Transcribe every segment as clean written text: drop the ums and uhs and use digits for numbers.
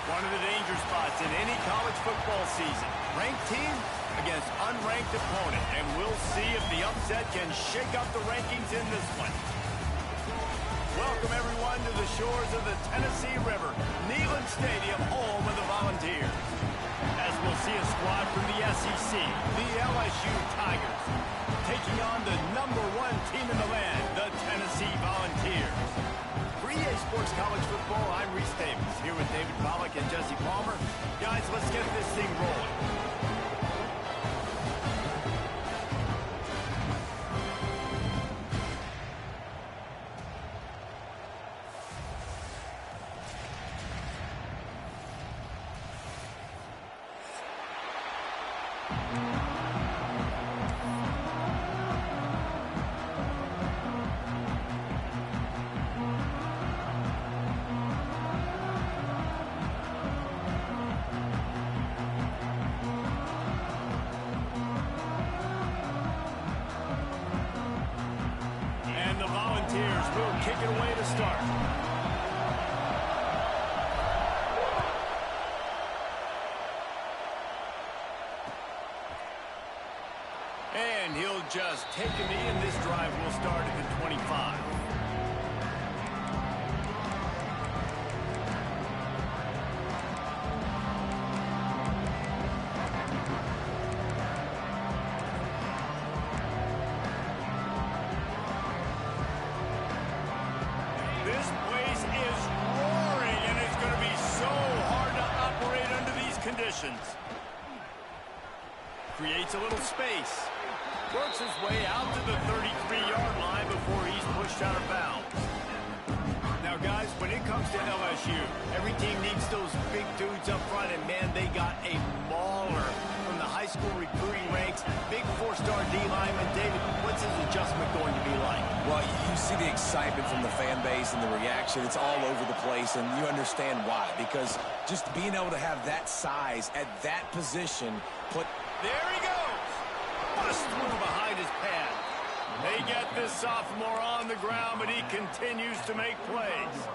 One of the danger spots in any college football season. Ranked team against unranked opponent. And we'll see if the upset can shake up the rankings in this one. Welcome, everyone, to the shores of the Tennessee River. Neyland Stadium, home of the Volunteers. As we'll see a squad from the SEC, the LSU Tigers, taking on the #1 team in the land, the Tennessee Volunteers. For EA Sports College Football, I'm Reese Davis, here with David Pollack and Jesse Palmer. Guys, let's get this thing rolling. Will kick it away to start. And he'll just take a knee, and this drive will start at the 25. This place is roaring, and it's going to be so hard to operate under these conditions. Creates a little space. Works his way out to the 33-yard line before he's pushed out of bounds. Now, guys, when it comes to LSU, every team needs those big dudes up front, and, man, they got a mauler from the high school recruiting ranks. Big four-star D-lineman. David, what's his adjustment going to be like? Well, you see the excitement from the fan base and the reaction. It's all over the place, and you understand why. Because just being able to have that size at that position put... There he goes! Bust through behind his pad. They get this sophomore on the ground, but he continues to make plays.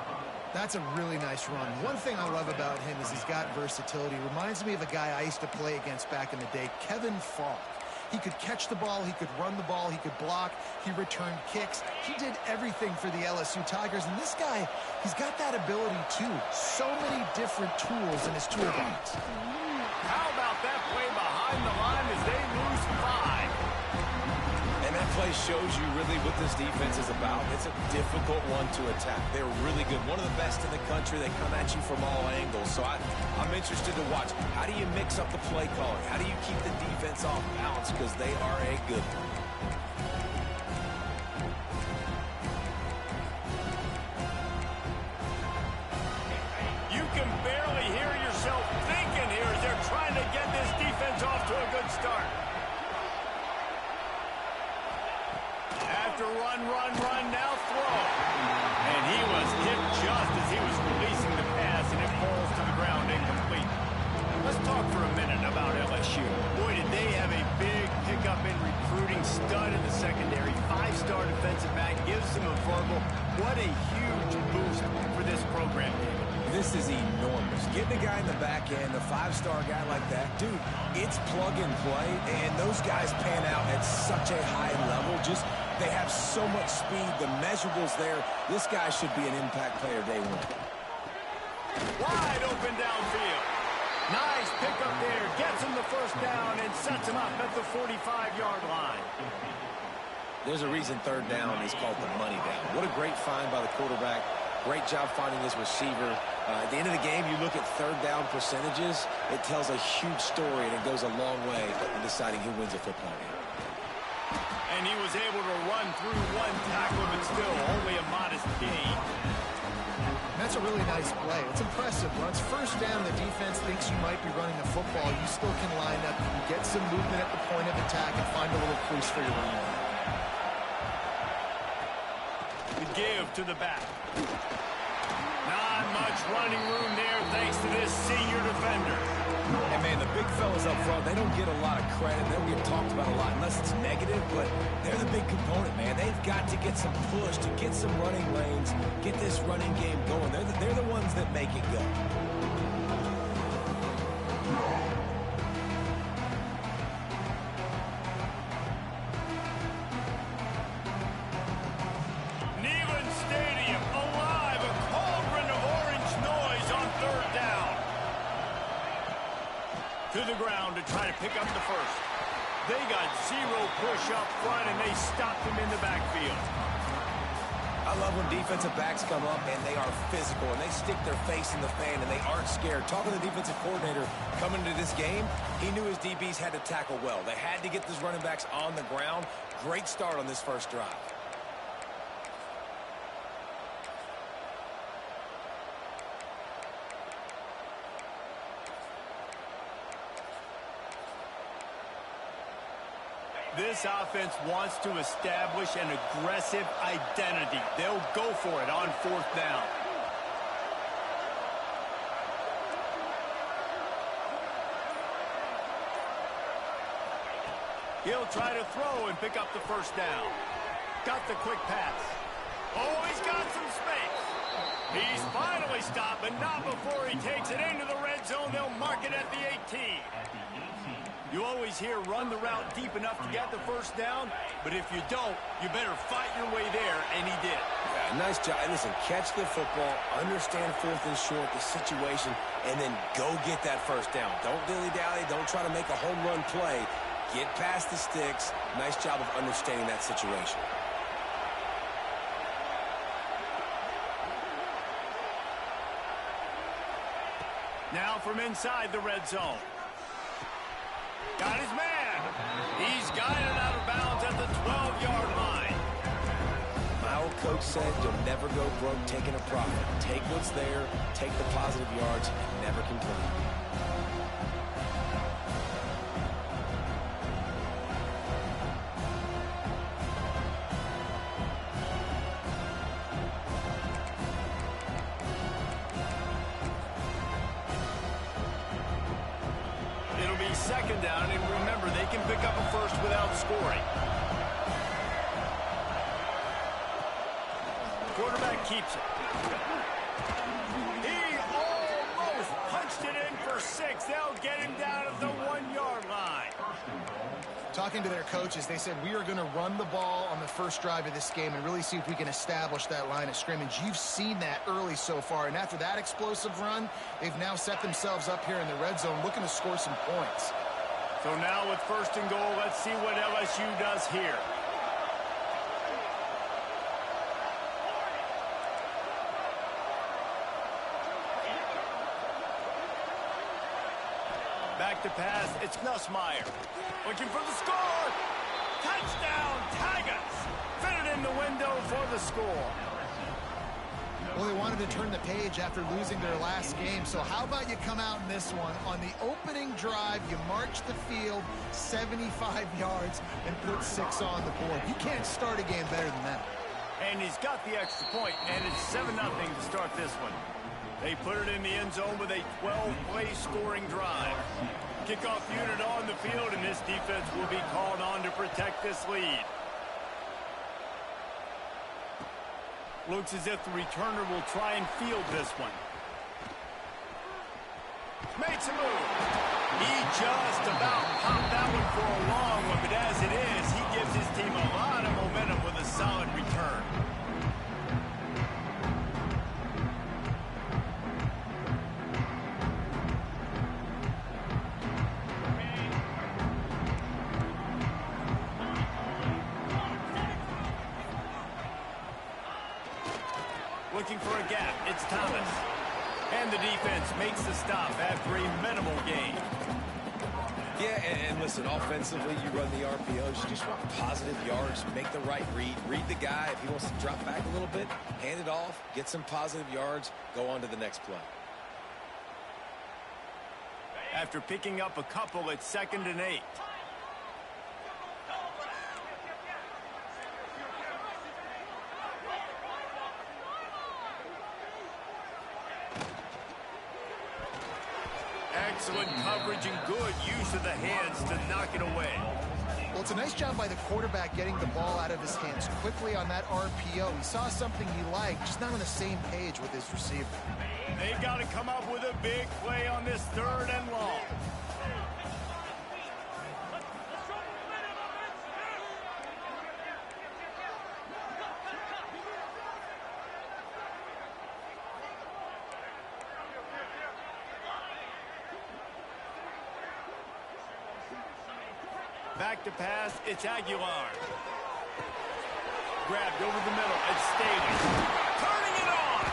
That's a really nice run. One thing I love about him is he's got versatility. Reminds me of a guy I used to play against back in the day, Kevin Falk. He could catch the ball, he could run the ball, he could block, he returned kicks. He did everything for the LSU Tigers, and this guy, he's got that ability too. So many different tools in his toolbox. How about that play behind the line as they lose 5? And that play shows you really what this defense is about. It's a difficult one to attack. They're really good. One of the best in the country. They come at you from all angles. So I'm interested to watch. How do you mix up the play calling? How do you keep the defense off balance? Because they are a good one. You can barely hear yourself thinking here as they're trying to get this defense off to a good start. After run, now throw. And he was hit just as he was releasing the pass, and it falls to the ground incomplete. Let's talk for a minute about LSU. Boy, did they have a big pickup in recruiting. Stud in the secondary. 5-star defensive back. Gives them a verbal. What a huge boost for this program, David. This is enormous. Getting a guy in the back end, a 5-star guy like that, dude, it's plug and play, and those guys pan out at such a high level. They have so much speed. The measurables there. This guy should be an impact player day one. Wide open downfield. Nice pickup there. Gets him the first down and sets him up at the 45-yard line. There's a reason third down is called the money down. What a great find by the quarterback. Great job finding his receiver. At the end of the game, you look at third down percentages. It tells a huge story, and it goes a long way in deciding who wins a football game. And he was able to run through one tackle, but still only a modest gain. That's a really nice play. It's impressive. Once first down, the defense thinks you might be running the football. You still can line up. You can get some movement at the point of attack and find a little crease for your running. The give to the back. Not much running room there thanks to this senior defender. And, man, the big fellas up front, they don't get a lot of credit. They don't get talked about a lot unless it's negative, but they're the big component, man. They've got to get some push, to get some running lanes, get this running game going. They're the ones that make it go. To the ground to try to pick up the first. They got zero push up front, and they stopped him in the backfield. I love when defensive backs come up and they are physical and they stick their face in the fan and they aren't scared. Talking to the defensive coordinator coming into this game, he knew his DBs had to tackle well. They had to get these running backs on the ground. Great start on this first drive. This offense wants to establish an aggressive identity. They'll go for it on fourth down. He'll try to throw and pick up the first down. Got the quick pass. Oh, he's got some space. He's finally stopped, but not before he takes it into the red zone. They'll mark it at the 18. You always hear run the route deep enough to get the first down, but if you don't, you better fight your way there, and he did. Yeah, nice job. Listen, catch the football, understand fourth and short, the situation, and then go get that first down. Don't dilly-dally. Don't try to make a home run play. Get past the sticks. Nice job of understanding that situation. Now from inside the red zone. Got his man. He's got it out of bounds at the 12-yard line. My old coach said you'll never go broke taking a profit. Take what's there, take the positive yards, and never complain. Second down, and remember, they can pick up a first without scoring. Quarterback keeps it. He almost punched it in for 6. They'll get him down at the 1-yard line. Talking to their coaches, they said, we are going to run the ball on the first drive of this game and really see if we can establish that line of scrimmage. You've seen that early so far, and after that explosive run, they've now set themselves up here in the red zone looking to score some points. So now with first and goal, let's see what LSU does here. Back to pass, it's Nussmeier. Looking for the score. Touchdown, Tigers. Fit it in the window for the score. Well, they wanted to turn the page after losing their last game, so how about you come out in this one? On the opening drive, you march the field 75 yards and put 6 on the board. You can't start a game better than that. And he's got the extra point, and it's 7-0 to start this one. They put it in the end zone with a 12-play scoring drive. Kickoff unit on the field, and this defense will be called on to protect this lead. Looks as if the returner will try and field this one. Makes a move. He just about popped that one for a long one, but as it is, he gives his team a lot of momentum with a solid return. Looking for a gap, it's Thomas. And the defense makes the stop after a minimal gain. Yeah, and listen, offensively, you run the RPOs. You just want positive yards, make the right read. Read the guy. If he wants to drop back a little bit, hand it off, get some positive yards, go on to the next play. After picking up a couple, it's 2nd and 8. Excellent coverage and good use of the hands to knock it away. Well, it's a nice job by the quarterback getting the ball out of his hands quickly on that RPO. He saw something he liked, just not on the same page with his receiver. They got to come up with a big play on this 3rd and long. Back to pass. It's Aguilar. Grabbed over the middle. It's Staley. Turning it on.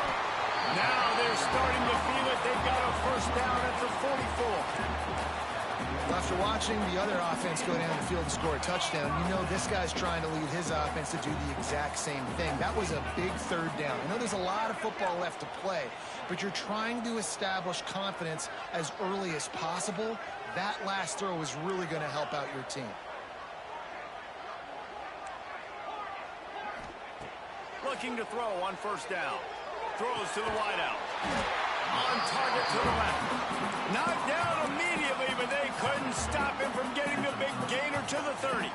Now they're starting to feel it. They've got a first down at the 44. Well, after watching the other offense go down the field and score a touchdown, you know this guy's trying to lead his offense to do the exact same thing. That was a big third down. I know there's a lot of football left to play, but you're trying to establish confidence as early as possible. That last throw is really going to help out your team. Looking to throw on first down. Throws to the wideout. On target to the left. Knocked down immediately, but they couldn't stop him from getting the big gainer to the 30.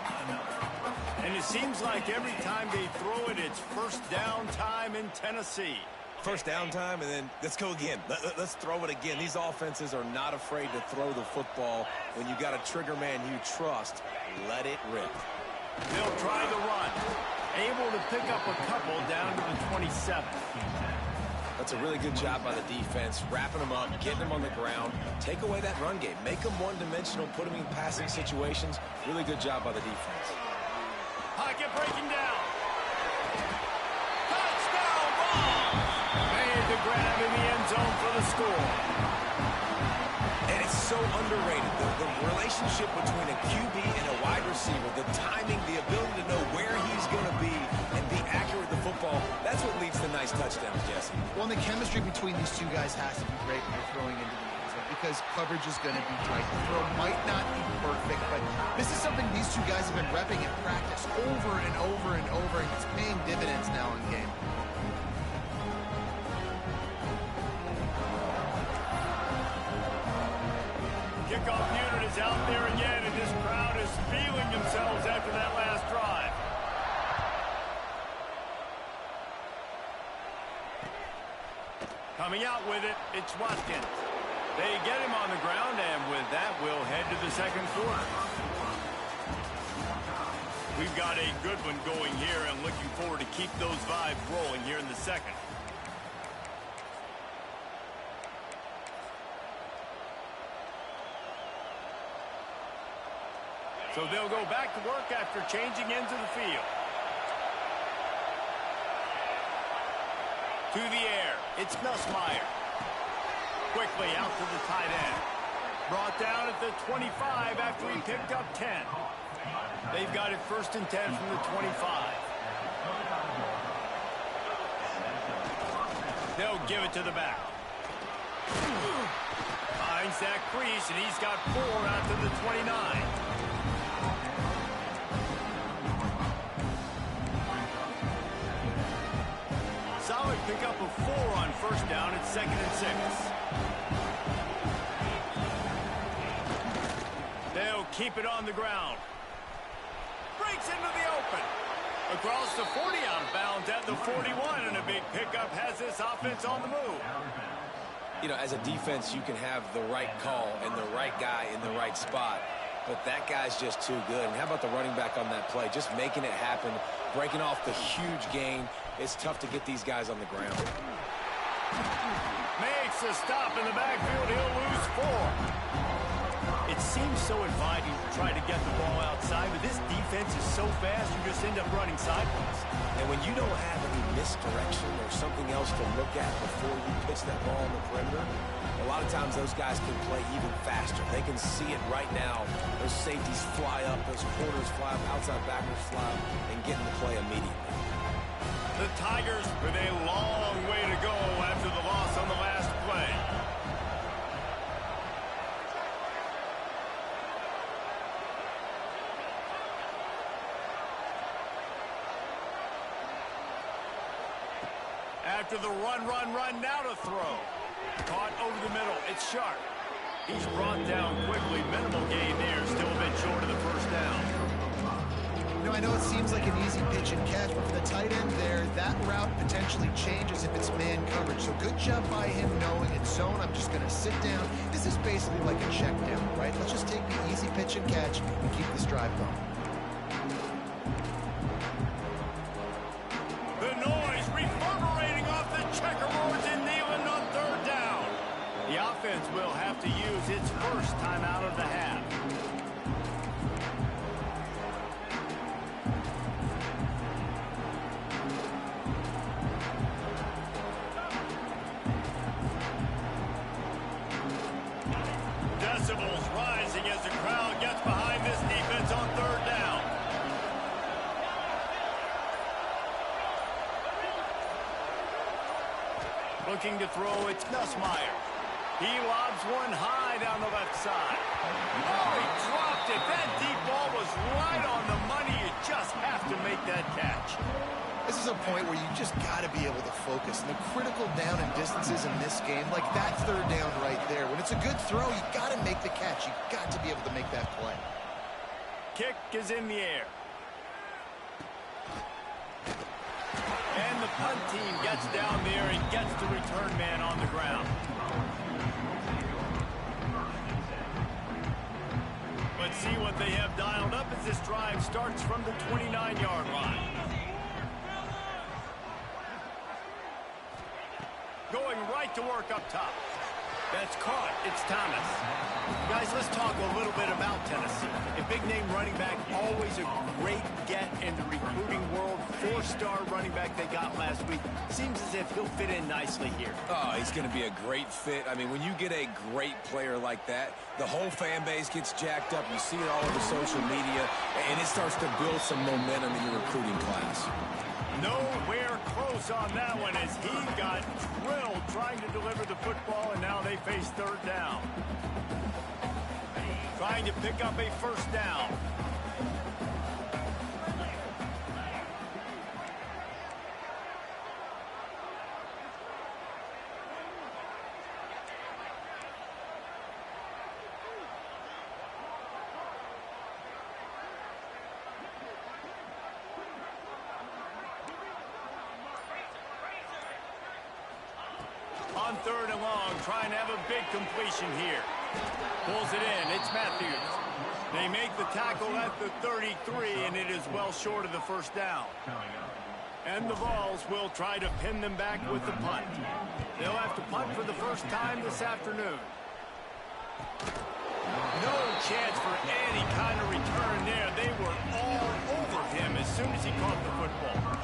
And it seems like every time they throw it, it's first down time in Tennessee. First down time, and then let's go again. Let's throw it again. These offenses are not afraid to throw the football. When you got a trigger man you trust, let it rip. They'll try the run. Able to pick up a couple down to the 27. That's a really good job by the defense, wrapping them up, getting them on the ground. Take away that run game. Make them one-dimensional, put them in passing situations. Really good job by the defense. Pocket breaking down. Touchdown ball. Made the grab in the end zone for the score. And it's so underrated. The relationship between a QB and a wide receiver, the timing, the ability to know where he's going to be and be accurate with the football, that's what leads to nice touchdowns, Jesse. Well, the chemistry between these two guys has to be great when you're throwing into the end zone because coverage is going to be tight. The throw might not be perfect, but this is something these two guys have been repping in practice over and over and over, and it's paying dividends now in game. Kickoff unit is out there again, and this crowd is feeling themselves after that last drive. Coming out with it, it's Watkins. They get him on the ground, and with that, we'll head to the second quarter. We've got a good one going here, and looking forward to keep those vibes rolling here in the second. So they'll go back to work after changing into the field. To the air, it's Nussmeier. Quickly out to the tight end. Brought down at the 25 after he picked up 10. They've got it 1st and 10 from the 25. They'll give it to the back. Finds that crease, and he's got 4 out to the 29. Solid pick up of 4 on first down at 2nd and 6. They'll keep it on the ground. Breaks into the open. Across the 40, out of bounds at the 41, and a big pickup has this offense on the move. You know, as a defense, you can have the right call and the right guy in the right spot, but that guy's just too good. And how about the running back on that play? Just making it happen, breaking off the huge gain. It's tough to get these guys on the ground. Makes a stop in the backfield. He'll lose 4. It seems so inviting to try to get the ball outside, but this defense is so fast, you just end up running sideways. And when you don't have any misdirection or something else to look at before you pitch that ball on the perimeter, a lot of times those guys can play even faster. They can see it right now. Those safeties fly up, those corners fly up, outside backers fly up, and get in the play immediately. The Tigers with a long way to go after the loss on the last play. After the run, now to throw. Caught over the middle. It's Sharp. He's brought down quickly. Minimal gain there. Still a bit short of the first down. You know, I know it seems like an easy pitch and catch, but for the tight end there, that route potentially changes if it's man coverage. So good job by him knowing it's zone. I'm just going to sit down. This is basically like a check down, right? Let's just take the easy pitch and catch and keep this drive going. The noise reverberating off the checkerboards in Neyland on 3rd down. The offense will have to use its first time out of the half. Looking to throw, it's Nussmeier. He lobs one high down the left side. Oh, he dropped it. That deep ball was right on the money. You just have to make that catch. This is a point where you just got to be able to focus. And the critical down and distances in this game, like that third down right there. When it's a good throw, you got to make the catch. You got to be able to make that play. Kick is in the air. And the punt team gets down there and gets the return man on the ground. Let's see what they have dialed up as this drive starts from the 29-yard line. Going right to work up top. That's caught. It's Thomas. Guys, let's talk a little bit about Tennessee. A big-name running back, always a great get in the recruiting world. 4-star running back they got last week. Seems as if he'll fit in nicely here. Oh, he's going to be a great fit. I mean, when you get a great player like that, the whole fan base gets jacked up. You see it all over social media, and it starts to build some momentum in your recruiting class. Nowhere close on that one as he got drilled trying to deliver the football, and now they face third down. Trying to pick up a first down. On third and long, trying to have a big completion here. Pulls it in. It's Matthews. They make the tackle at the 33, and it is well short of the first down. And the Vols will try to pin them back with the punt. They'll have to punt for the first time this afternoon. No chance for any kind of return there. They were all over him as soon as he caught the football.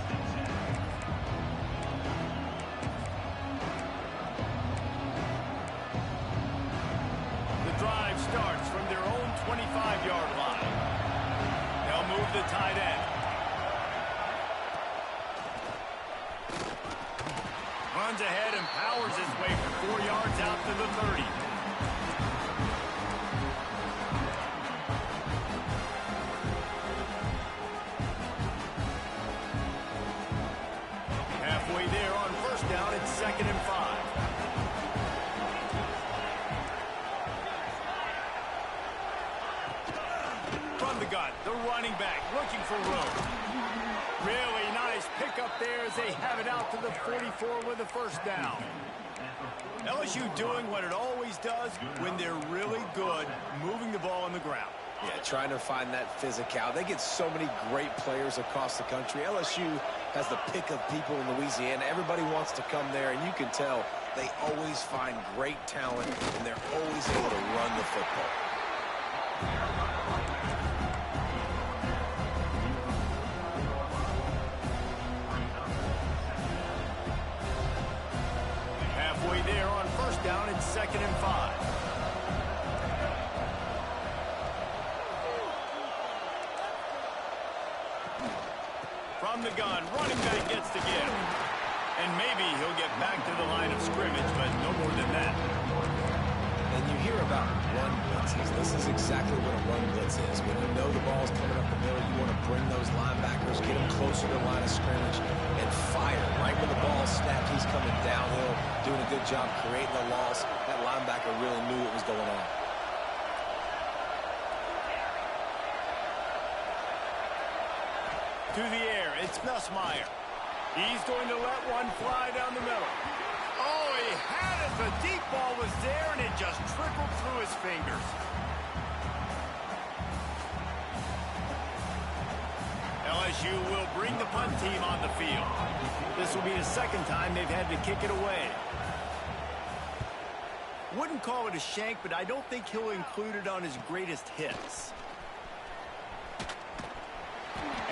Drive starts from their own 25-yard line. They'll move the tight end. Runs ahead and powers his way for 4 yards out to the 30. Halfway there on first down, it's 2nd and 5. The running back looking for room. Really nice pickup there as they have it out to the 44 with a first down. LSU doing what it always does when they're really good, moving the ball on the ground. Yeah, trying to find that physicality. They get so many great players across the country. LSU has the pick of people in Louisiana. Everybody wants to come there, and you can tell they always find great talent, and they're always able to run the football. Halfway there on first down, it's 2nd and 5. From the gun, running back gets to give. And maybe he'll get back to the line of scrimmage, but no more than that. And you hear about run blitzes. This is exactly what a run blitz is. When you know the ball's coming up the middle, you want to bring those linebackers, get them closer to the line of scrimmage, and fire. Right when the ball snapped, he's coming downhill, doing a good job creating the loss. That linebacker really knew what was going on. To the air, it's Nussmeier. He's going to let one fly down the middle. Oh, he had it. The deep ball was there, and it just trickled through his fingers. LSU will bring the punt team on the field. This will be the second time they've had to kick it away. Wouldn't call it a shank, but I don't think he'll include it on his greatest hits.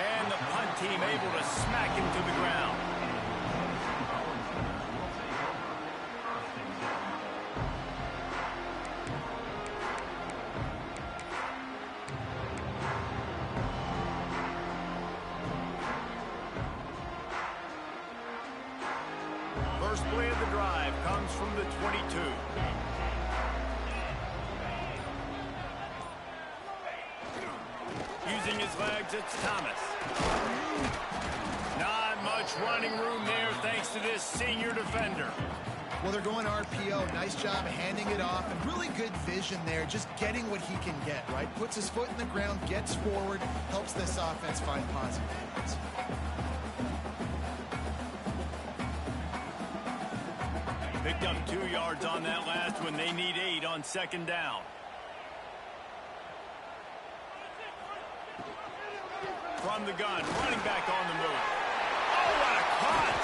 And the punt team able to smack him to the ground. First play of the drive his legs, it's Thomas. Not much running room there thanks to this senior defender. Well, they're going RPO. Nice job handing it off, and really good vision there, just getting what he can get, right? Puts his foot in the ground, gets forward, helps this offense find positive points. Picked up 2 yards on that last one. They need 8 on second down. From the gun, running back on the move. Oh, what a cut!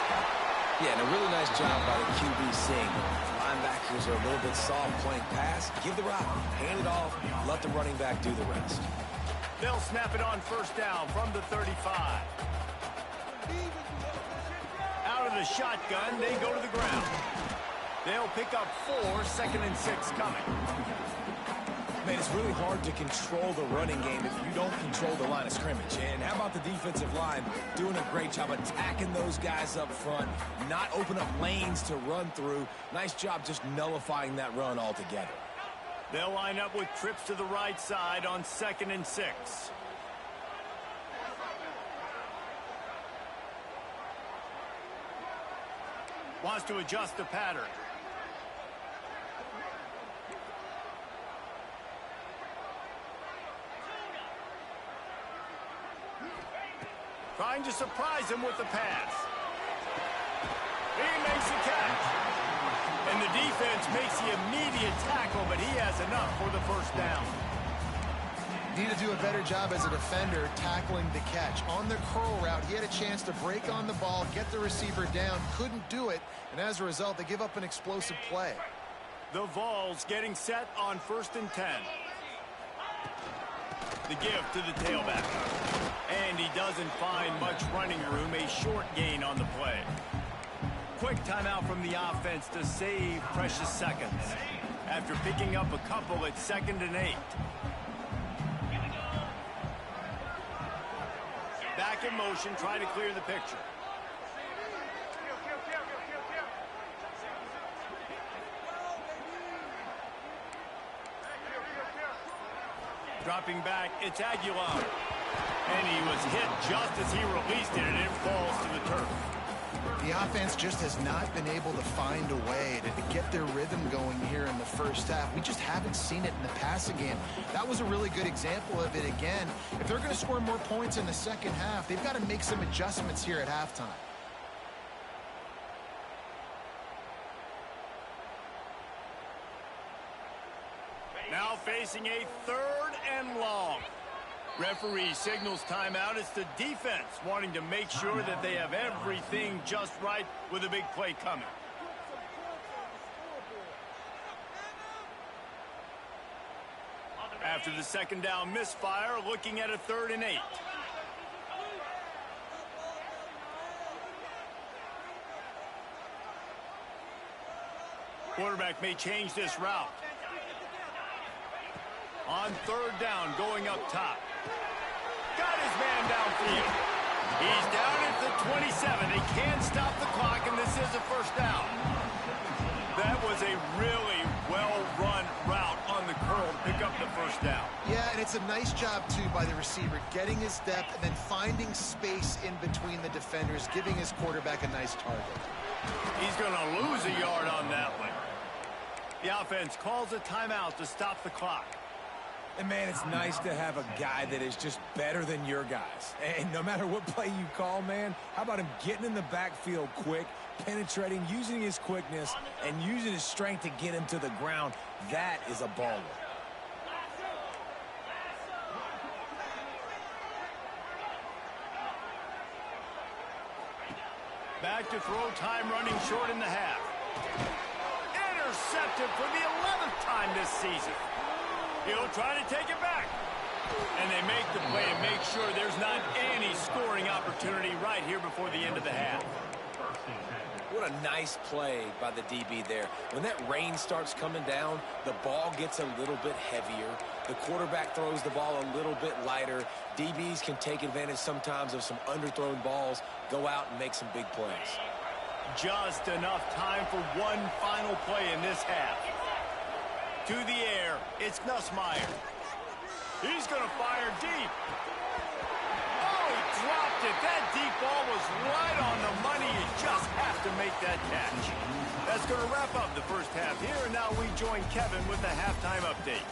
Yeah, and a really nice job by the QB seeing. Linebackers are a little bit soft playing pass. Give the rock, hand it off, let the running back do the rest. They'll snap it on first down from the 35. Out of the shotgun, they go to the ground. They'll pick up 4, 2nd and 6 coming. Man, it's really hard to control the running game if you don't control the line of scrimmage. And how about the defensive line doing a great job attacking those guys up front, not open up lanes to run through. Nice job just nullifying that run altogether. They'll line up with trips to the right side on 2nd and 6. Wants to adjust the pattern. Trying to surprise him with the pass. He makes the catch. And the defense makes the immediate tackle, but he has enough for the first down. Need to do a better job as a defender tackling the catch. On the curl route, he had a chance to break on the ball, get the receiver down, couldn't do it, and as a result, they give up an explosive play. The Vols getting set on 1st and 10. The give to the tailback. And he doesn't find much running room, a short gain on the play. Quick timeout from the offense to save precious seconds. After picking up a couple at 2nd and 8. Back in motion, try to clear the picture. Dropping back, it's Aguilar. And he was hit just as he released it, and it falls to the turf. The offense just has not been able to find a way to get their rhythm going here in the first half. We just haven't seen it in the passing game. That was a really good example of it again. If they're going to score more points in the second half, they've got to make some adjustments here at halftime. Now facing a 3rd and long. Referee signals timeout. It's the defense wanting to make sure that they have everything just right with a big play coming. After the 2nd down misfire, looking at a 3rd and 8. Quarterback may change this route. On 3rd down, going up top. Got his man downfield. He's down at the 27. They can stop the clock, and this is a first down. That was a really well-run route on the curl to pick up the first down. Yeah, and it's a nice job, too, by the receiver, getting his depth and then finding space in between the defenders, giving his quarterback a nice target. He's going to lose a yard on that one. The offense calls a timeout to stop the clock. And, man, it's nice to have a guy that is just better than your guys. And no matter what play you call, man, how about him getting in the backfield quick, penetrating, using his quickness, and using his strength to get him to the ground? That is a baller. Back to throw, time running short in the half. Intercepted for the 11th time this season. He'll try to take it back. And they make the play and make sure there's not any scoring opportunity right here before the end of the half. What a nice play by the DB there. When that rain starts coming down, the ball gets a little bit heavier. The quarterback throws the ball a little bit lighter. DBs can take advantage sometimes of some underthrown balls, go out and make some big plays. Just enough time for one final play in this half. To the air, it's Nussmeier. He's going to fire deep. dropped it. That deep ball was right on the money. You just have to make that catch. That's going to wrap up the first half here, and now we join Kevin with the halftime update.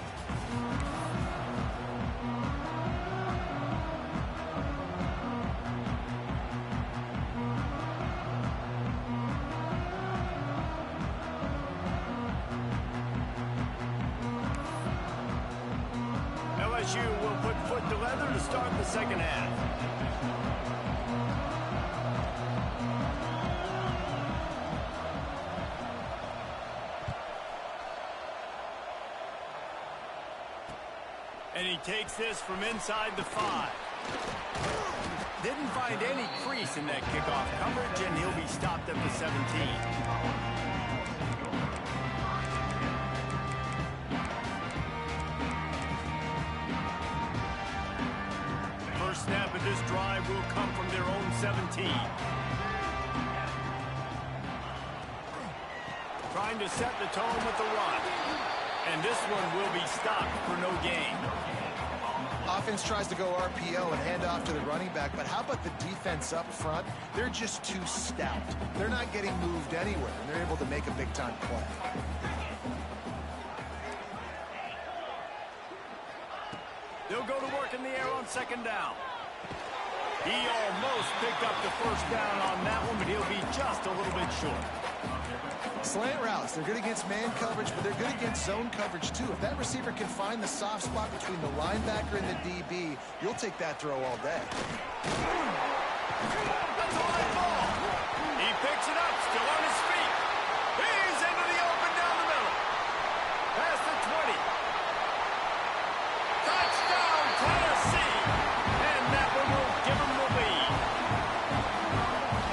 LSU will put foot to leather to start the second half. And he takes this from inside the 5. Didn't find any crease in that kickoff coverage, and he'll be stopped at the 17. First snap of this drive will come from their own 17. Trying to set the tone with the run. And this one will be stopped for no gain. Offense tries to go RPO and hand off to the running back, but how about the defense up front? They're just too stout. They're not getting moved anywhere, and they're able to make a big-time play. They'll go to work in the air on second down. He almost picked up the first down on that one, but he'll be just a little bit short. Slant routes, they're good against man coverage, but they're good against zone coverage too. If that receiver can find the soft spot between the linebacker and the DB, you'll take that throw all day. That's a high ball. He picks it up, still on his feet. He's into the open down the middle. Past the 20. Touchdown, Tennessee. And that one will give him the lead.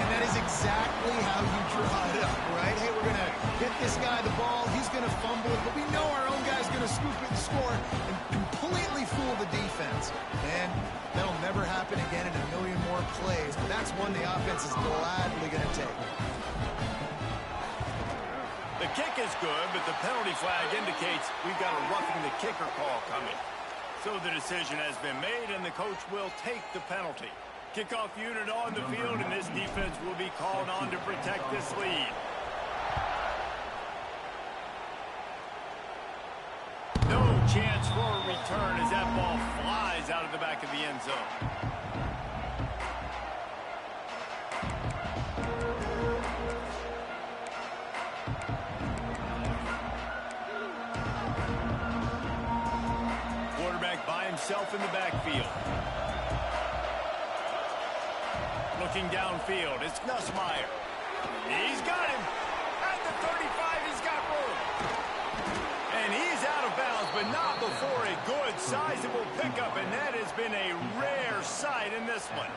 And that is exactly how you draw it up, right? Hey, we're going to get this guy the ball. He's going to fumble it, but we know our own guy's going to scoop it and score and completely fool the defense. And that'll never happen again in a million more plays, but that's one the offense is gladly going to take. The kick is good, but the penalty flag indicates we've got a roughing the kicker call coming. So the decision has been made, and the coach will take the penalty. Kickoff unit on the field, and this defense will be called on to protect this lead. No chance for a return as that ball flies out of the back of the end zone. Quarterback by himself in the backfield. Looking downfield, it's Nussmeier. He's got him. At the 35, he's got room. And he's out of bounds, but not before a good, sizable pickup, and that has been a rare sight in this one.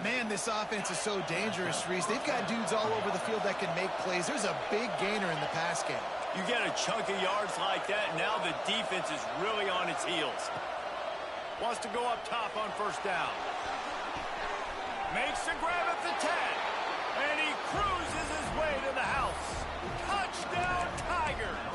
Man, this offense is so dangerous, Reese. They've got dudes all over the field that can make plays. There's a big gainer in the pass game. You get a chunk of yards like that, now the defense is really on its heels. Wants to go up top on first down. Makes the grab at the 10. And he cruises his way to the house. Touchdown, Tigers!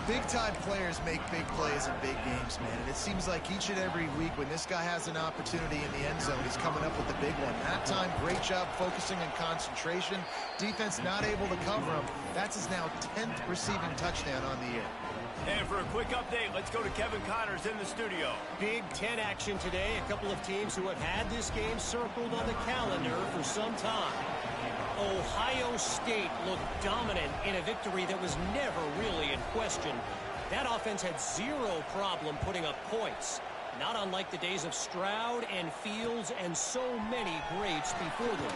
Big-time players make big plays in big games, man. And it seems like each and every week when this guy has an opportunity in the end zone, he's coming up with the big one. That time, great job focusing on concentration. Defense not able to cover him. That's his now 10th receiving touchdown on the year. And for a quick update, let's go to Kevin Connors in the studio. Big Ten action today. A couple of teams who have had this game circled on the calendar for some time. Ohio State looked dominant in a victory that was never really in question. That offense had zero problem putting up points. Not unlike the days of Stroud and Fields and so many greats before them.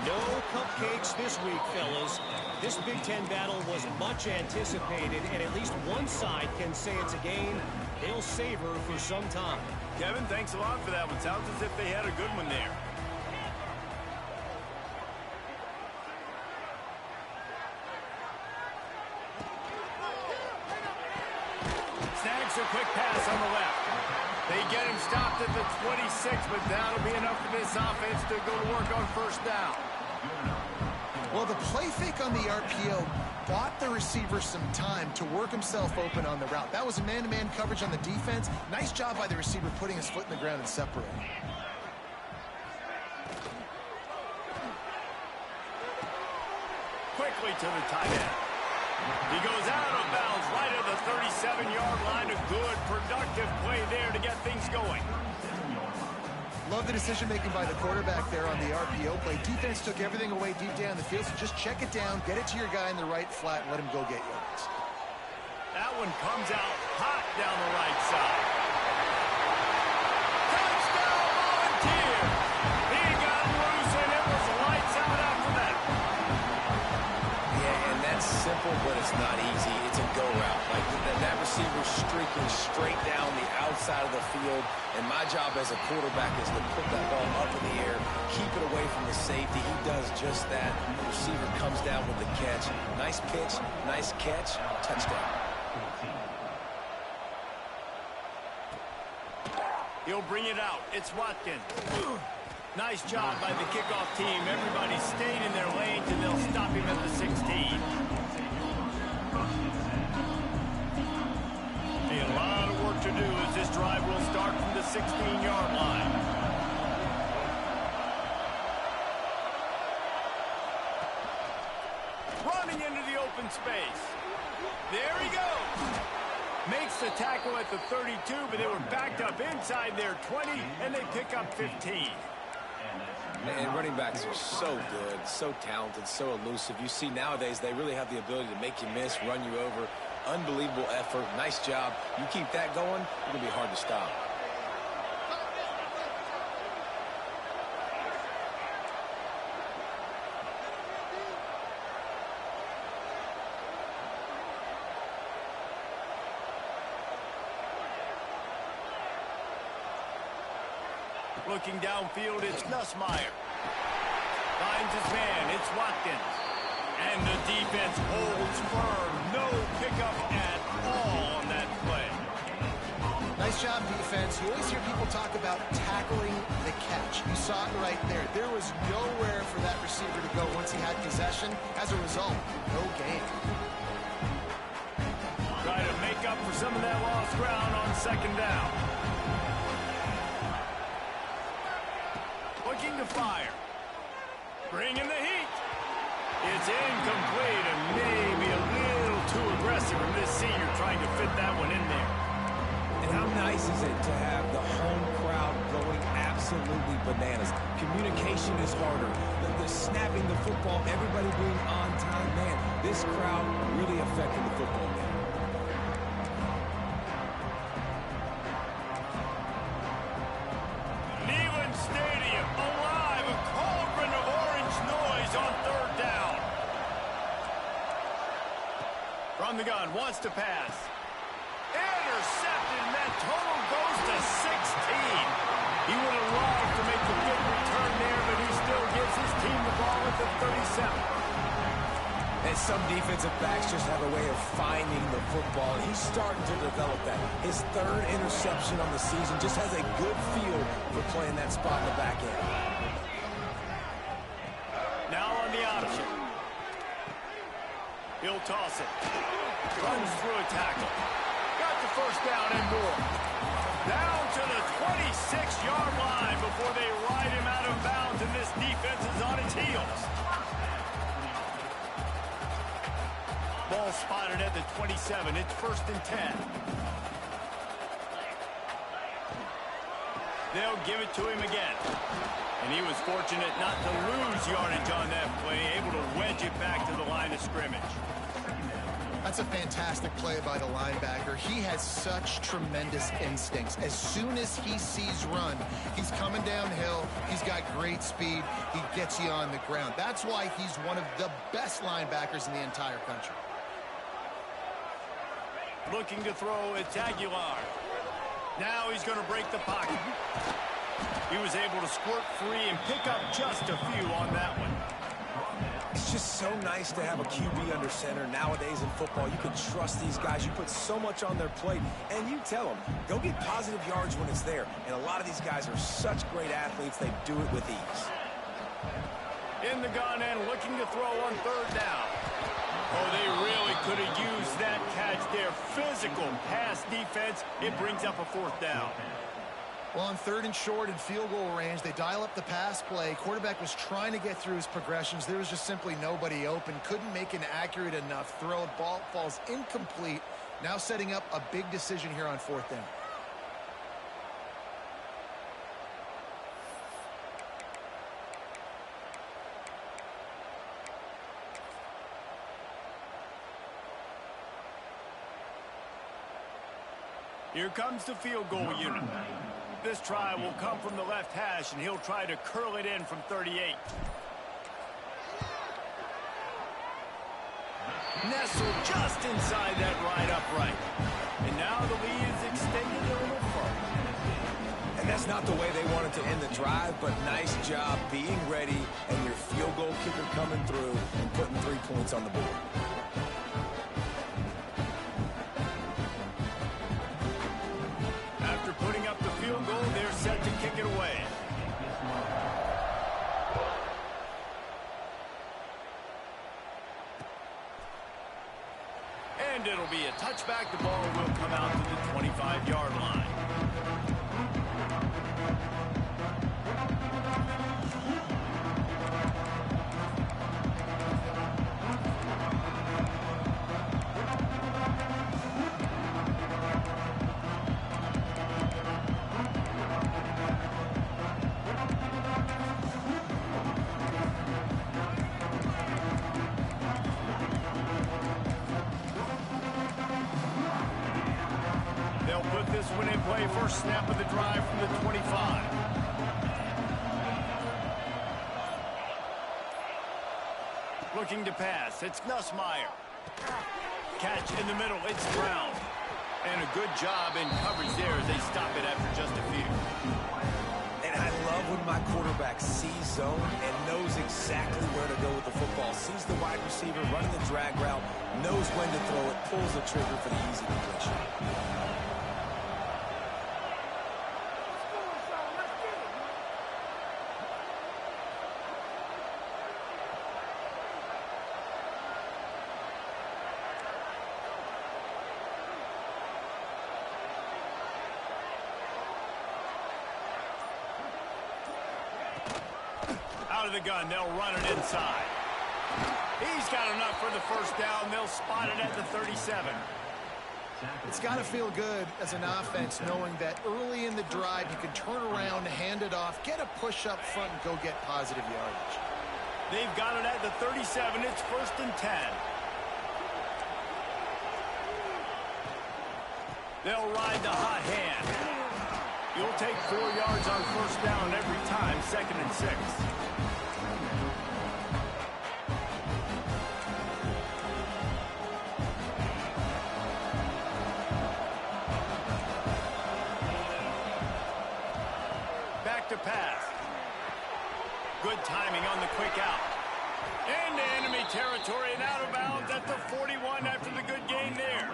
No cupcakes this week, fellas. This Big Ten battle was much anticipated, and at least one side can say it's a game they'll savor for some time. Kevin, thanks a lot for that one. Sounds as if they had a good one there. Snags a quick pass on the left. They get him stopped at the 26, but that'll be enough for this offense to go to work on first down. Well, the play fake on the RPO bought the receiver some time to work himself open on the route. That was a man-to-man coverage on the defense. Nice job by the receiver putting his foot in the ground and separating. to the tight end. He goes out of bounds right at the 37-yard line. A good, productive play there to get things going. Love the decision-making by the quarterback there on the RPO play. Defense took everything away deep down the field, so just check it down, get it to your guy in the right flat, and let him go get yards. That one comes out hot down the right side. Touchdown, Volunteer! He got loose, and it was lights out after that. Yeah, and that's simple, but it's not easy. It's a go route. Like that receiver streaking straight down the outside of the field, and my job as a quarterback is to put that ball up in the air, keep it away from the safety. He does just that. The receiver comes down with the catch. Nice pitch, nice catch, touchdown. He'll bring it out. It's Watkins. Nice job by the kickoff team. Everybody stayed in their lanes, and they'll stop him at the 16. A lot of work to do as this drive will start from the 16-yard line. Running into the open space. There he goes. Makes the tackle at the 32, but they were backed up inside their 20, and they pick up 15. And running backs are so good, so talented, so elusive. You see nowadays they really have the ability to make you miss, run you over. Unbelievable effort. Nice job. You keep that going, it's going to be hard to stop. Looking downfield, it's Nussmeier. Finds his man, it's Watkins. And the defense holds firm. No pickup at all on that play. Nice job, defense. You always hear people talk about tackling the catch. You saw it right there. There was nowhere for that receiver to go once he had possession. As a result, no gain. Try to make up for some of that lost ground on second down. Looking to fire. Bringing the heat. It's incomplete and maybe a little too aggressive from this senior trying to fit that one in there. And how nice is it to have the home crowd going absolutely bananas? Communication is harder. The snapping the football, everybody being on time. Man, this crowd really affected the football game. From the gun, wants to pass. Intercepted, and that total goes to 16. He would have loved to make the big return there, but he still gives his team the ball at the 37. And some defensive backs just have a way of finding the football, and he's starting to develop that. His third interception on the season just has a good feel for playing that spot in the back end. Now on the option. He'll toss it. Runs through a tackle. Got the first down and more. Down to the 26-yard line before they ride him out of bounds, and this defense is on its heels. Ball spotted at the 27. It's 1st and 10. They'll give it to him again. And he was fortunate not to lose yardage on that play, able to wedge it back to the line of scrimmage. That's a fantastic play by the linebacker. He has such tremendous instincts. As soon as he sees run, he's coming downhill. He's got great speed. He gets you on the ground. That's why he's one of the best linebackers in the entire country. Looking to throw, it's Aguilar. Now he's going to break the pocket. He was able to squirt free and pick up just a few on that one. It's just so nice to have a QB under center. Nowadays in football, you can trust these guys. You put so much on their plate, and you tell them, go get positive yards when it's there. And a lot of these guys are such great athletes, they do it with ease. In the gun and looking to throw on 3rd down. Oh, they really could have used that catch there. Physical pass defense. It brings up a 4th down. Well, on 3rd and short in field goal range, they dial up the pass play. Quarterback was trying to get through his progressions. There was just simply nobody open. Couldn't make an accurate enough throw. Ball falls incomplete. Now setting up a big decision here on 4th down. Here comes the field goal unit. This try will come from the left hash, and he'll try to curl it in from 38. Nestled just inside that right upright. And now the lead is extended a little further. And that's not the way they wanted to end the drive, but nice job being ready and your field goal kicker coming through and putting 3 points on the board. After putting up the field goal, they're set to kick it away. And it'll be a touchback. The ball will come out to the 25-yard line. They'll put this one in play. First snap of the drive from the 25. Looking to pass. It's Nussmeier. Catch in the middle. It's Brown. And a good job in coverage there as they stop it after just a few. And I love when my quarterback sees zone and knows exactly where to go with the football. Sees the wide receiver running the drag route, knows when to throw it, pulls the trigger for the easy completion. Out of the gun, they'll run it inside. He's got enough for the first down. They'll spot it at the 37. It's got to feel good as an offense knowing that early in the drive you can turn around, hand it off, get a push up front, and go get positive yardage. They've got it at the 37. It's 1st and 10. They'll ride the hot hand. You'll take 4 yards on first down every time, 2nd and 6. Back to pass. Good timing on the quick out. Into enemy territory and out of bounds at the 41 after the good gain there.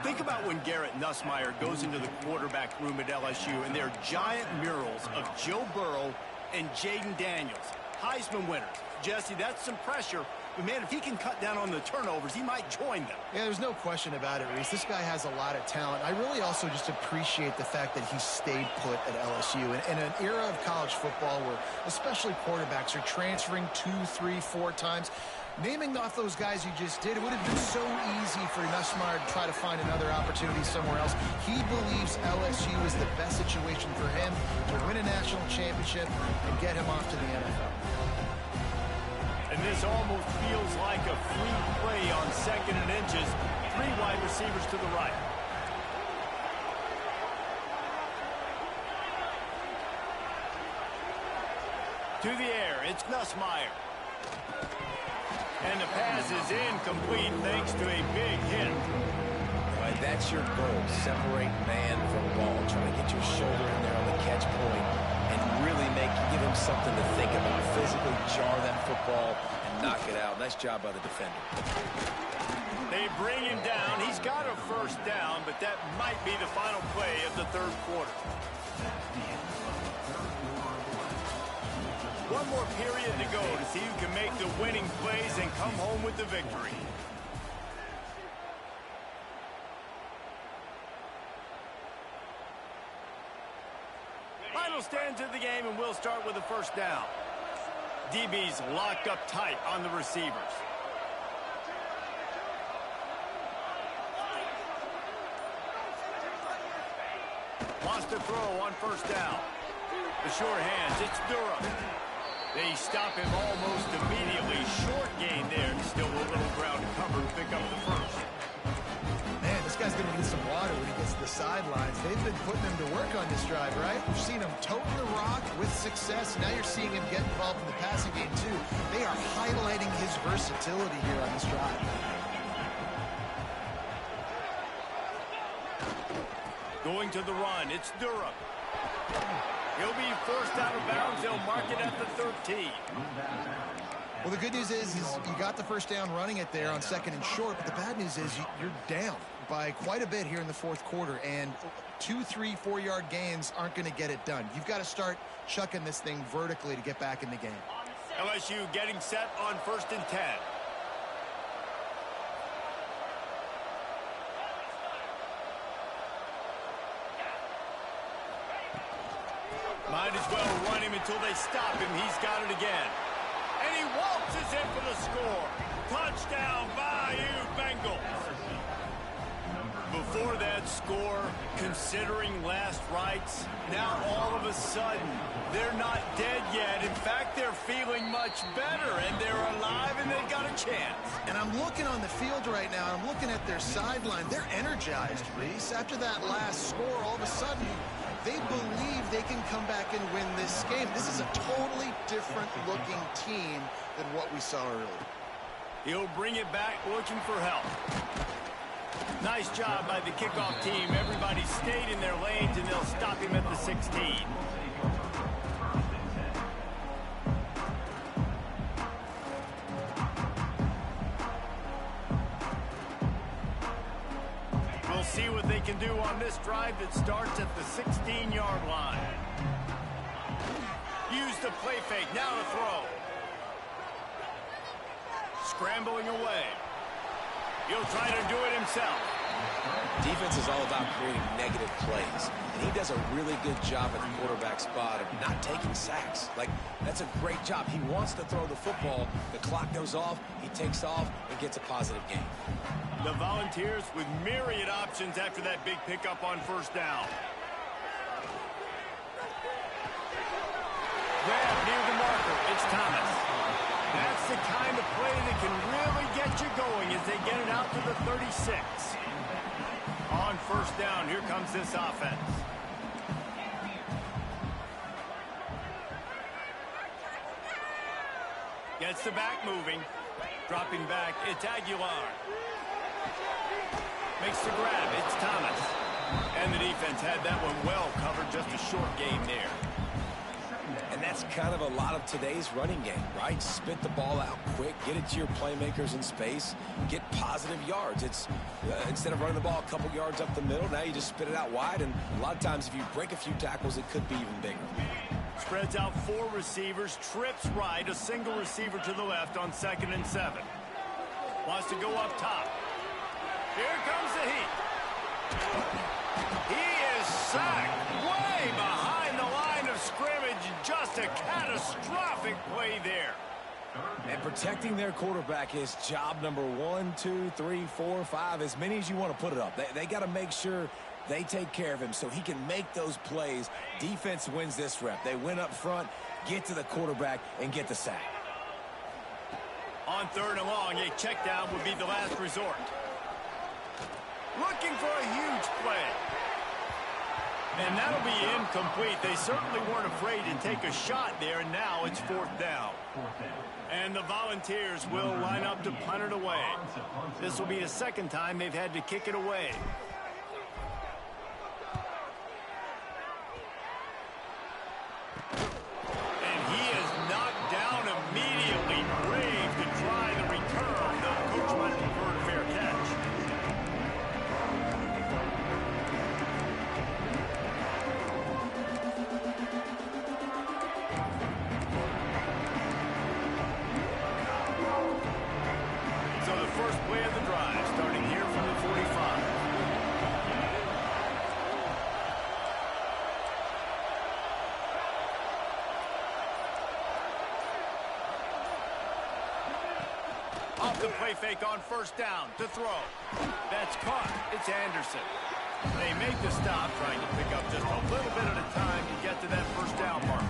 Think about when Garrett Nussmeier goes into the quarterback room at LSU and there are giant murals of Joe Burrow and Jaden Daniels, Heisman winners. Jesse, that's some pressure. But, man, if he can cut down on the turnovers, he might join them. Yeah, there's no question about it, Reese. This guy has a lot of talent. I really also just appreciate the fact that he stayed put at LSU. In an era of college football where especially quarterbacks are transferring 2, 3, 4 times, naming off those guys you just did, it would have been so easy for Nussmeier to try to find another opportunity somewhere else. He believes LSU is the best situation for him to win a national championship and get him off to the NFL. And this almost feels like a free play on 2nd and inches. 3 wide receivers to the right. To the air, it's Nussmeier. And the pass is incomplete thanks to a big hit. Right, that's your goal. Separate man from ball. Try to get your shoulder in there on the catch point and really give him something to think about. Physically jar that football and knock it out. Nice job by the defender. They bring him down. He's got a first down, but that might be the final play of the 3rd quarter. One more period to go to see who can make the winning plays and come home with the victory. Final stands of the game, and we'll start with the first down. DB's locked up tight on the receivers. Wants to throw on first down. The short hands, it's Durham. They stop him almost immediately. Short gain there. Still a little ground to cover to pick up the first. Man, this guy's going to need some water when he gets to the sidelines. They've been putting him to work on this drive, right? We've seen him toting the rock with success. Now you're seeing him get involved in the passing game, too. They are highlighting his versatility here on this drive. Going to the run, it's Durham. He'll be forced out of bounds. They'll mark it at the 13. Well, the good news is you got the first down running it there on 2nd and short, but the bad news is you're down by quite a bit here in the 4th quarter, and 2, 3, 4-yard gains aren't going to get it done. You've got to start chucking this thing vertically to get back in the game. LSU getting set on 1st and 10. Might as well run him until they stop him. He's got it again. And he waltzes in for the score. Touchdown, Bayou Bengals. Before that score, considering last rites, now all of a sudden, they're not dead yet. In fact, they're feeling much better, and they're alive, and they've got a chance. And I'm looking on the field right now, I'm looking at their sideline. They're energized, Reese. After that last score, all of a sudden, they believe they can come back and win this game. This is a totally different-looking team than what we saw earlier. He'll bring it back looking for help. Nice job by the kickoff team. Everybody stayed in their lanes, and they'll stop him at the 16. We'll see what they can do on this drive that starts at the 16-yard line. Use the play fake. Now to throw. Scrambling away. He'll try to do it himself. Defense is all about creating negative plays, and he does a really good job at the quarterback spot of not taking sacks. Like, that's a great job. He wants to throw the football. The clock goes off. He takes off and gets a positive gain. The Volunteers with myriad options after that big pickup on first down. Grab near the marker. It's Thomas. That's the kind of play that can really get you going as they get it out to the 36. On first down, here comes this offense. Gets the back moving. Dropping back, it's Aguilar. Makes the grab, it's Thomas. And the defense had that one well covered, just a short gain there. And that's kind of a lot of today's running game, right? Spit the ball out quick, get it to your playmakers in space, get positive yards. It's instead of running the ball a couple yards up the middle, now you just spit it out wide, and a lot of times if you break a few tackles, it could be even bigger. Spreads out 4 receivers, trips right, a single receiver to the left on 2nd and 7. Wants to go up top. Here comes the heat. He is sacked way behind the line of scrimmage. Just a catastrophic play there. And protecting their quarterback is job number 1, 2, 3, 4, 5, as many as you want to put it up. They got to make sure they take care of him so he can make those plays. Defense wins this rep. They win up front, get to the quarterback, and get the sack. On 3rd and long, a check down would be the last resort. Looking for a huge play. And that'll be incomplete. They certainly weren't afraid to take a shot there, and now it's 4th down. And the Volunteers will line up to punt it away. This will be the 2nd time they've had to kick it away. And he is knocked down immediately. Brave to try the return. The coach might have preferred a fair catch. So the first play of the drive, starting here from the 45. the play fake on first down to throw. That's caught. It's Anderson. They make the stop, trying to pick up just a little bit at a time to get to that first down marker.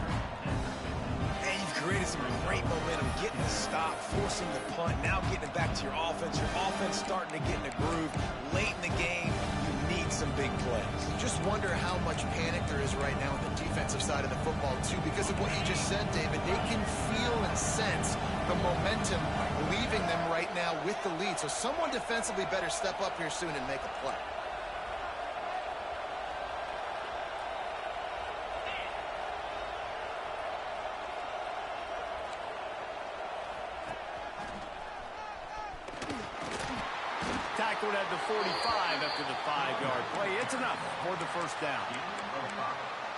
And you've created some great momentum, getting the stop, forcing the punt, now getting it back to your offense. Your offense starting to get in a groove. Late in the game, you need some big plays. Just wonder how much panic there is right now on the defensive side of the football, too, because of what you just said, David. They can feel and sense the momentum leaving them right now with the lead. So someone defensively better step up here soon and make a play. Tackled at the 45 after the 5-yard play. It's enough for the first down.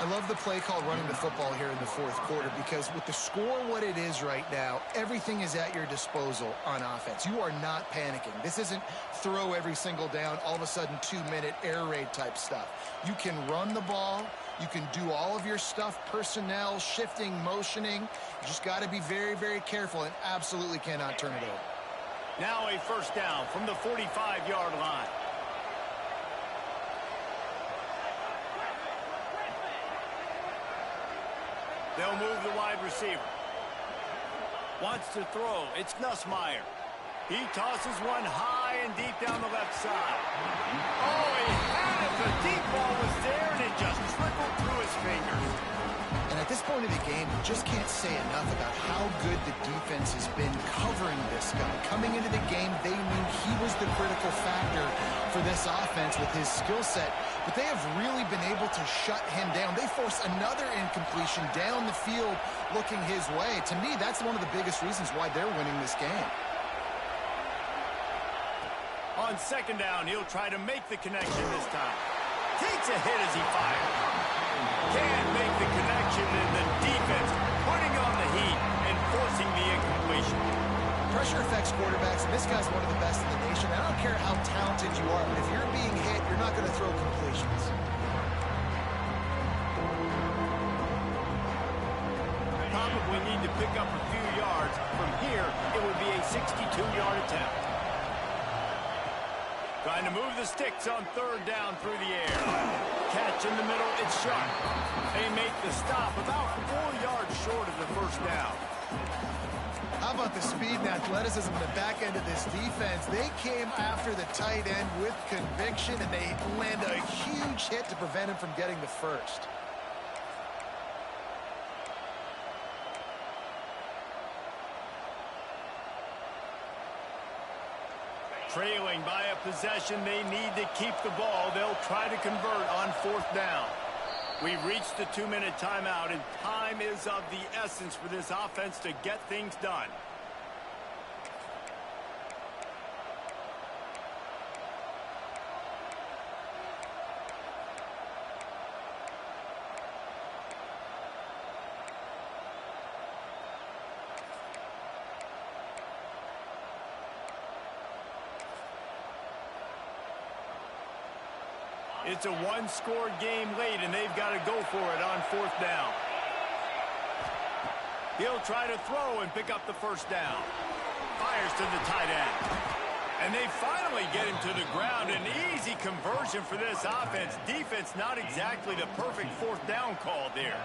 I love the play call running the football here in the fourth quarter because with the score what it is right now, everything is at your disposal on offense. You are not panicking. This isn't throw every single down, all of a sudden 2-minute air raid type stuff. You can run the ball. You can do all of your stuff, personnel, shifting, motioning. You just got to be very, very careful and absolutely cannot turn it over. Now a first down from the 45-yard line. They'll move the wide receiver. Wants to throw. It's Nussmeier. He tosses one high and deep down the left side. Oh, he had it. The deep ball was there, and it just trickled through his fingers. And at this point of the game, you just can't say enough about how good the defense has been covering this guy. Coming into the game, they knew he was the critical factor for this offense with his skill set, but they have really been able to shut him down. They force another incompletion down the field looking his way. To me, that's one of the biggest reasons why they're winning this game. On second down, he'll try to make the connection this time. Takes a hit as he fires. Can't make the connection, and the defense putting on the heat and forcing the incompletion. Pressure affects quarterbacks, and this guy's one of the best in the nation. I don't care how talented you are, but if you're being hit, you're not going to throw completions. Probably need to pick up a few yards. From here, it would be a 62-yard attempt. Trying to move the sticks on third down through the air. Catch in the middle, it's sharp. They make the stop about 4 yards short of the first down. How about the speed and athleticism in the back end of this defense? They came after the tight end with conviction, and they land a huge hit to prevent him from getting the first. Trailing by a possession, they need to keep the ball. They'll try to convert on fourth down. We've reached the 2-minute timeout, and time is of the essence for this offense to get things done. It's a one-score game late, and they've got to go for it on fourth down. He'll try to throw and pick up the first down. Fires to the tight end. And they finally get him to the ground. An easy conversion for this offense. Defense not exactly the perfect fourth down call there.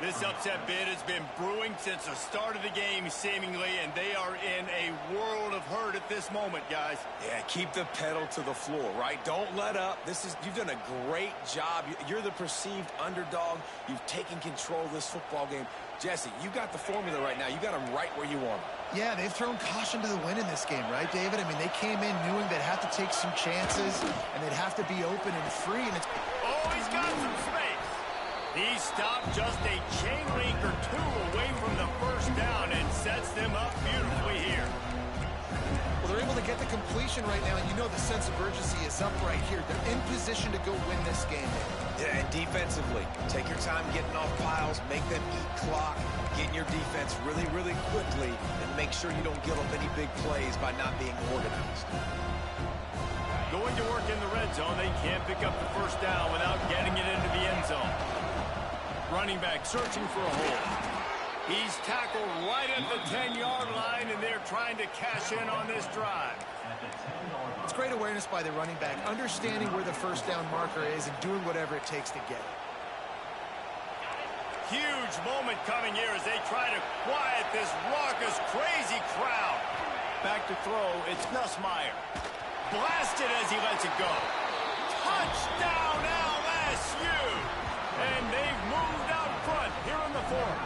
This upset bid has been brewing since the start of the game, seemingly, and they are in a world of hurt at this moment, guys. Yeah, keep the pedal to the floor, right? Don't let up. You've done a great job. You're the perceived underdog. You've taken control of this football game. Jesse, you got the formula right now. You got them right where you want them. Yeah, they've thrown caution to the wind in this game, right, David? I mean, they came in knowing they'd have to take some chances, and they'd have to be open and free. And it's... Oh, he's got some space. He stopped just a chain link or two away from the first down and sets them up beautifully here. Well, they're able to get the completion right now, and you know the sense of urgency is up right here. They're in position to go win this game. Yeah, and defensively, take your time getting off piles, make them eat clock, get in your defense really, really quickly, and make sure you don't give up any big plays by not being organized. Going to work in the red zone, they can't pick up the first down without getting it into the end zone. Running back searching for a hole. He's tackled right at the 10-yard line, and they're trying to cash in on this drive. It's great awareness by the running back, understanding where the first down marker is and doing whatever it takes to get it. Huge moment coming here as they try to quiet this raucous, crazy crowd. Back to throw, it's Nussmeier. Blasted as he lets it go. Touchdown LSU! And they've moved out front here in the fourth.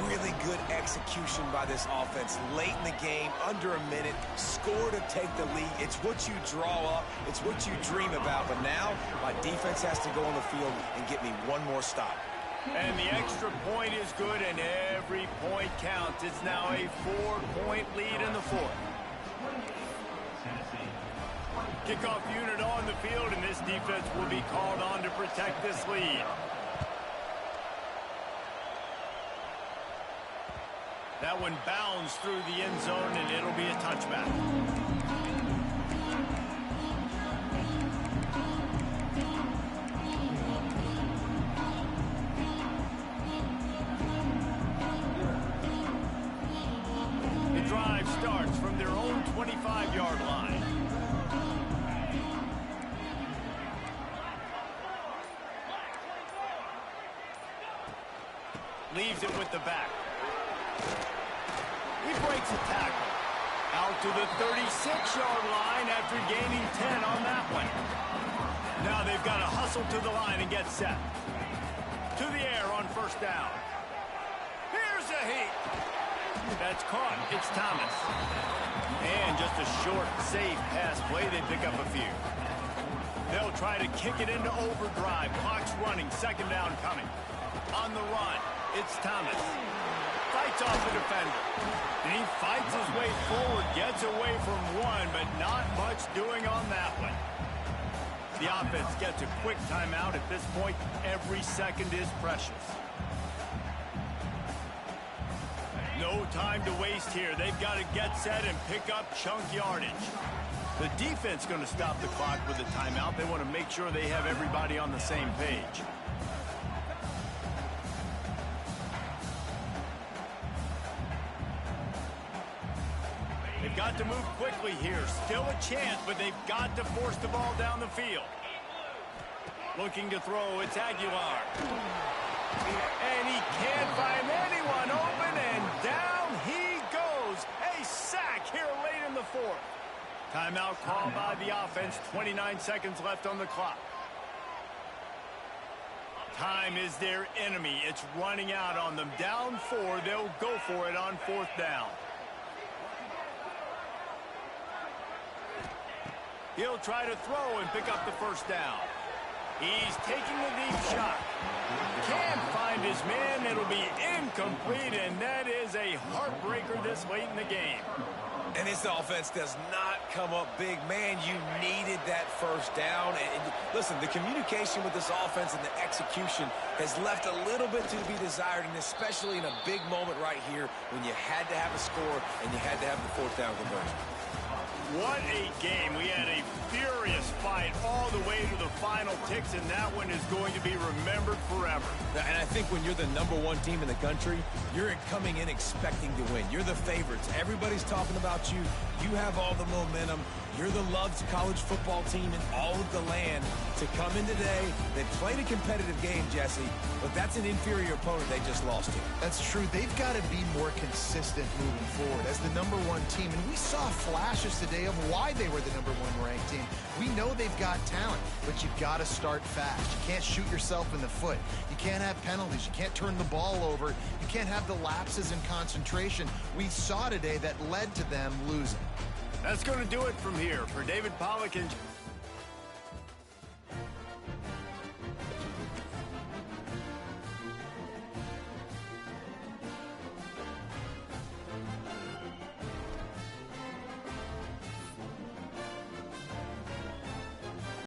Really good execution by this offense. Late in the game, under a minute, score to take the lead. It's what you draw up. It's what you dream about. But now, my defense has to go on the field and get me one more stop. And the extra point is good, and every point counts. It's now a 4-point lead in the fourth. Kickoff unit on the field, and this defense will be called on to protect this lead. That one bounds through the end zone, and it'll be a touchback. The drive starts from their own 25-yard line. Leaves it with the back. He breaks a tackle. Out to the 36-yard line after gaining 10 on that one. Now they've got to hustle to the line and get set. To the air on first down. Here's a heat. That's caught. It's Thomas. And just a short, safe pass play. They pick up a few. They'll try to kick it into overdrive. Clock's running. Second down coming. On the run, it's Thomas. Fights off the defender. And he fights his way forward, gets away from one, but not much doing on that one. The offense gets a quick timeout. At this point, every second is precious. No time to waste here. They've got to get set and pick up chunk yardage. The defense going to stop the clock with a timeout. They want to make sure they have everybody on the same page. They've got to move quickly here. Still a chance, but they've got to force the ball down the field. Looking to throw, it's Aguilar. And he can't find anyone open, and down he goes. A sack here late in the fourth. Timeout called by the offense. 29 seconds left on the clock. Time is their enemy. It's running out on them. Down 4, they'll go for it on fourth down. He'll try to throw and pick up the first down. He's taking the deep shot. Can't find his man. It'll be incomplete, and that is a heartbreaker this late in the game. And this offense does not come up big. Man, you needed that first down. And listen, the communication with this offense and the execution has left a little bit to be desired, and especially in a big moment right here when you had to have a score and you had to have the fourth down conversion. What a game. We had a furious fight all the way to the final ticks, and that one is going to be remembered forever. And I think when you're the #1 team in the country, you're coming in expecting to win. You're the favorites. Everybody's talking about you. You have all the momentum. You're the loved college football team in all of the land. To come in today, they played a competitive game, Jesse, but that's an inferior opponent they just lost to. That's true. They've got to be more consistent moving forward as the #1 team. And we saw flashes today of why they were the #1 ranked team. We know they've got talent, but you've got to start fast. You can't shoot yourself in the foot. You can't have penalties. You can't turn the ball over. You can't have the lapses in concentration we saw today that led to them losing. That's going to do it from here. For David Pollock and